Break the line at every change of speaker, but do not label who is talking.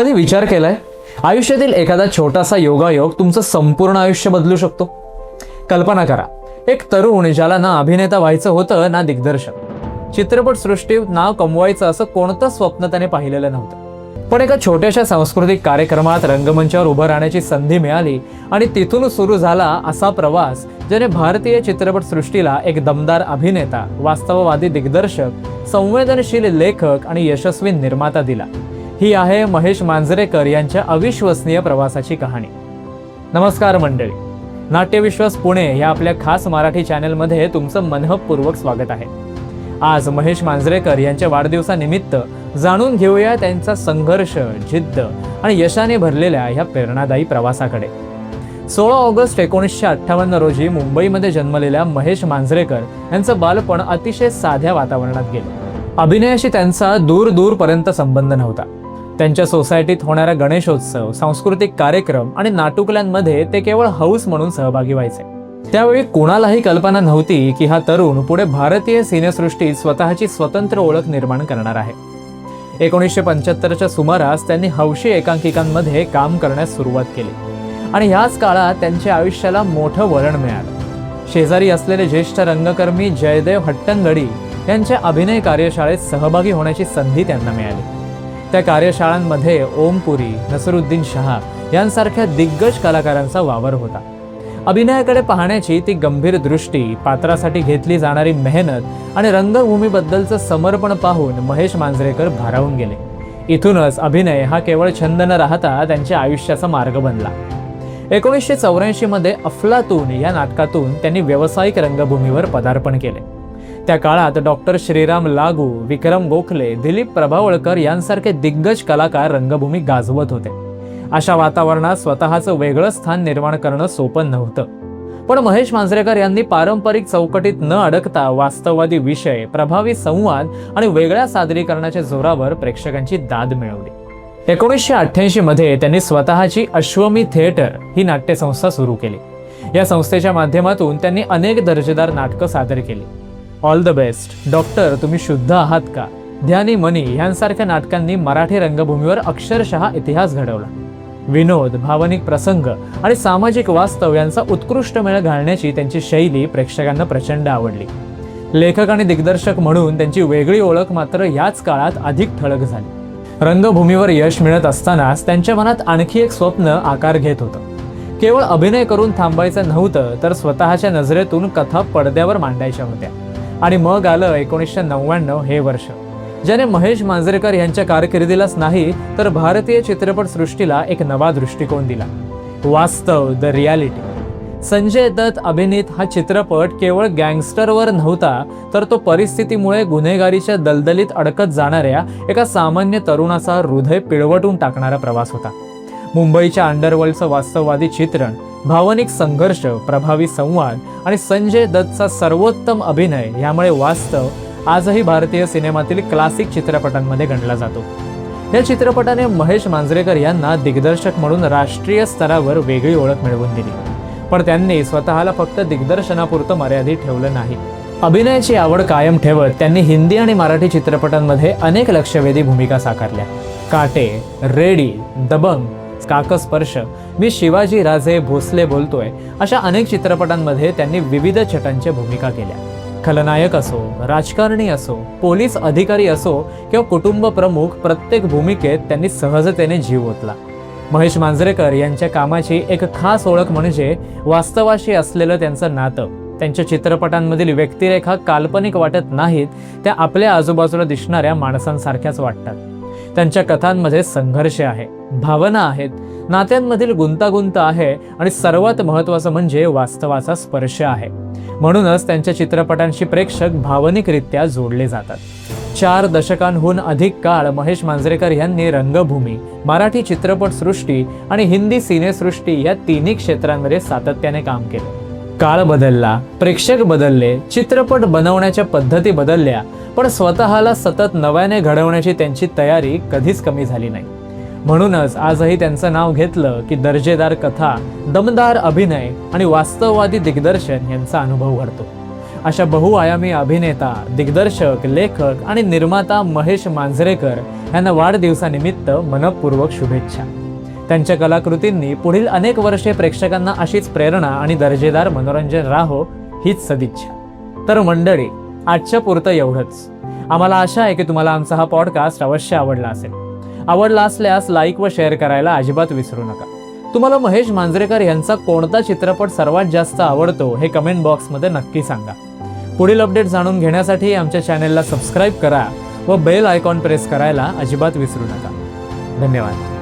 कधी विचार केलाय आयुष्यातील एखादा छोटासा योगायोग तुमचं संपूर्ण आयुष्य बदलू शकतो? कल्पना करा, एक तरुण ज्याला ना अभिनेता व्हायचं होतं ना दिग्दर्शक, चित्रपटसृष्टीत नाव कमवायचं असं कोणतं स्वप्न त्याने पाहिलेलं नव्हतं. पण एका छोट्याशा सांस्कृतिक कार्यक्रमात रंगमंचावर उभं राहण्याची संधी मिळाली आणि तिथून सुरू झाला असा प्रवास ज्याने भारतीय चित्रपटसृष्टीला एक दमदार अभिनेता, वास्तववादी दिग्दर्शक, संवेदनशील लेखक आणि यशस्वी निर्माता दिला. ही आहे महेश मांजरेकर यांच्या अविश्वसनीय प्रवासाची कहाणी. नमस्कार मंडळी, नाट्यविश्वास पुणे या आपल्या खास मराठी चॅनलमध्ये तुमचं मनःपूर्वक स्वागत आहे. आज महेश मांजरेकर यांच्या वाढदिवसानिमित्त जाणून घेऊया त्यांचा संघर्ष, जिद्द आणि यशाने भरलेल्या ह्या प्रेरणादायी प्रवासाकडे. 16 ऑगस्ट 1958 रोजी मुंबईमध्ये जन्मलेल्या महेश मांजरेकर यांचं बालपण अतिशय साध्या वातावरणात गेलं. अभिनयाशी त्यांचा दूरपर्यंत संबंध नव्हता. त्यांच्या सोसायटीत होणाऱ्या गणेशोत्सव, सांस्कृतिक कार्यक्रम आणि नाटुकल्यांमध्ये ते केवळ हौस म्हणून सहभागी व्हायचे. त्यावेळी कुणालाही कल्पना नव्हती की हा तरुण पुढे भारतीय सिनेसृष्टीत स्वतःची स्वतंत्र ओळख निर्माण करणार आहे. 1975च्या सुमारास त्यांनी हौशी एकांकिकांमध्ये काम करण्यास सुरुवात केली आणि ह्याच काळात त्यांच्या आयुष्याला मोठं वळण मिळालं. शेजारी असलेले ज्येष्ठ रंगकर्मी जयदेव हट्टंगडी यांच्या अभिनय कार्यशाळेत सहभागी होण्याची संधी त्यांना मिळाली. त्या कार्यशाळांमध्ये ओमपुरी, नसरुद्दीन शहा यांसारख्या दिग्गज कलाकारांचा वावर होता. अभिनयाकडे पाहण्याची ती गंभीर दृष्टी, पात्रासाठी घेतली जाणारी मेहनत आणि रंगभूमीबद्दलचं समर्पण पाहून महेश मांजरेकर भारावून गेले. इथूनच अभिनय हा केवळ छंद न राहता त्यांच्या आयुष्याचा मार्ग बनला. 1984 मध्ये अफलातून या नाटकातून त्यांनी व्यावसायिक रंगभूमीवर पदार्पण केले. त्या काळात डॉक्टर श्रीराम लागू, विक्रम गोखले, दिलीप प्रभावळकर यांसारखे दिग्गज कलाकार रंगभूमी गाजवत होते. अशा वातावरणात स्वतःचं वेगळं स्थान निर्माण करणं सोपं नव्हतं. पण महेश मांजरेकर यांनी पारंपरिक चौकटीत न अडकता वास्तववादी विषय, प्रभावी संवाद आणि वेगळ्या सादरीकरणाच्या जोरावर प्रेक्षकांची दाद मिळवली. 1988 मध्ये त्यांनी स्वतःची अश्वमी थिएटर ही नाट्यसंस्था सुरू केली. या संस्थेच्या माध्यमातून त्यांनी अनेक दर्जेदार नाटकं सादर केली. ऑल द बेस्ट, डॉक्टर तुम्ही शुद्ध आहात का, ध्यानी मनी यांसारख्या नाटकांनी मराठी रंगभूमीवर अक्षरशः इतिहास घडवला. विनोद, भावनिक प्रसंग आणि सामाजिक वास्तव यांचा उत्कृष्ट मेळ घालण्याची त्यांची शैली प्रेक्षकांना प्रचंड आवडली. लेखक आणि दिग्दर्शक म्हणून त्यांची वेगळी ओळख मात्र याच काळात अधिक ठळक झाली. रंगभूमीवर यश मिळत असतानाच त्यांच्या मनात आणखी एक स्वप्न आकार घेत होतं. केवळ अभिनय करून थांबायचं नव्हतं, तर स्वतःच्या नजरेतून कथा पडद्यावर मांडायच्या होत्या. आणि मग आलं 1999 हे वर्ष, ज्याने महेश मांजरेकर यांच्या कारकिर्दीलाच नाही तर भारतीय चित्रपटसृष्टीला एक नवा दृष्टिकोन दिला. वास्तव, द रियालिटी. संजय दत्त अभिनीत हा चित्रपट केवळ गँगस्टरवर नव्हता, तर तो परिस्थितीमुळे गुन्हेगारीच्या दलदलीत अडकत जाणाऱ्या एका सामान्य तरुणाचा हृदय पिळवटून टाकणारा प्रवास होता. मुंबईच्या अंडरवर्ल्डचं वास्तववादी चित्रण, भावनिक संघर्ष, प्रभावी संवाद आणि संजय दत्तचा सर्वोत्तम अभिनय यामुळे वास्तव आजही भारतीय सिनेमातील क्लासिक चित्रपटांमध्ये गणला जातो. या चित्रपटाने महेश मांजरेकर यांना दिग्दर्शक म्हणून राष्ट्रीय स्तरावर वेगळी ओळख मिळवून दिली. पण त्यांनी स्वतःला फक्त दिग्दर्शनापुरतं मर्यादित ठेवलं नाही. अभिनयाची आवड कायम ठेवत त्यांनी हिंदी आणि मराठी चित्रपटांमध्ये अनेक लक्षवेधी भूमिका साकारल्या. काटे, रेडी, दबंग, काकस्पर्श, मी शिवाजी राजे भोसले बोलतोय अशा अनेक चित्रपटांमध्ये त्यांनी विविध छटांच्या भूमिका केल्या. खलनायक असो, राजकारणी असो, पोलीस अधिकारी असो किंवा कुटुंब प्रमुख, प्रत्येक भूमिकेत त्यांनी सहजतेने जीव ओतला. महेश मांजरेकर यांच्या कामाची एक खास ओळख म्हणजे वास्तवाशी असलेलं त्यांचं नातं. त्यांच्या चित्रपटांमधील व्यक्तिरेखा काल्पनिक वाटत नाहीत, त्या आपल्या आजूबाजूला दिसणाऱ्या माणसांसारख्याच वाटतात. त्यांच्या कथांमध्ये संघर्ष आहे, भावना आहेत, नात्यांमधील गुंतागुंत आहे आणि सर्वात महत्त्वाचं म्हणजे वास्तवाचा स्पर्श आहे. म्हणूनच त्यांच्या चित्रपटांशी प्रेक्षक भावनिकरित्या जोडले जातात. 4 दशकांहून अधिक काळ महेश मांजरेकर यांनी रंगभूमी, मराठी चित्रपटसृष्टी आणि हिंदी सिनेसृष्टी या तिन्ही क्षेत्रांमध्ये सातत्याने काम केले. काळ बदलला, प्रेक्षक बदलले, चित्रपट बनवण्याच्या पद्धती बदलल्या, पण स्वतःला सतत नव्याने घडवण्याची त्यांची तयारी कधीच कमी झाली नाही. म्हणूनच आजही त्यांचं नाव घेतलं की दर्जेदार कथा, दमदार अभिनय आणि वास्तववादी दिग्दर्शन यांचा अनुभव घडतो. अशा बहुआयामी अभिनेता, दिग्दर्शक, लेखक आणि निर्माता महेश मांजरेकर यांना वाढदिवसानिमित्त मनपूर्वक शुभेच्छा. त्यांच्या कलाकृतींनी पुढील अनेक वर्षे प्रेक्षकांना अशीच प्रेरणा आणि दर्जेदार मनोरंजन राहो हीच सदिच्छा. तर मंडळी, आजच्या पुरतं एवढंच. आम्हाला आशा आहे की तुम्हाला आमचा हा पॉडकास्ट अवश्य आवडला असेल. आवडला असल्यास लाईक व शेअर करायला अजिबात विसरू नका. तुम्हाला महेश मांजरेकर यांचा कोणता चित्रपट सर्वात जास्त आवडतो हे कमेंट बॉक्समध्ये नक्की सांगा. पुढील अपडेट जाणून घेण्यासाठी आमच्या चॅनेलला सबस्क्राईब करा व बेल आयकॉन प्रेस करायला अजिबात विसरू नका. धन्यवाद.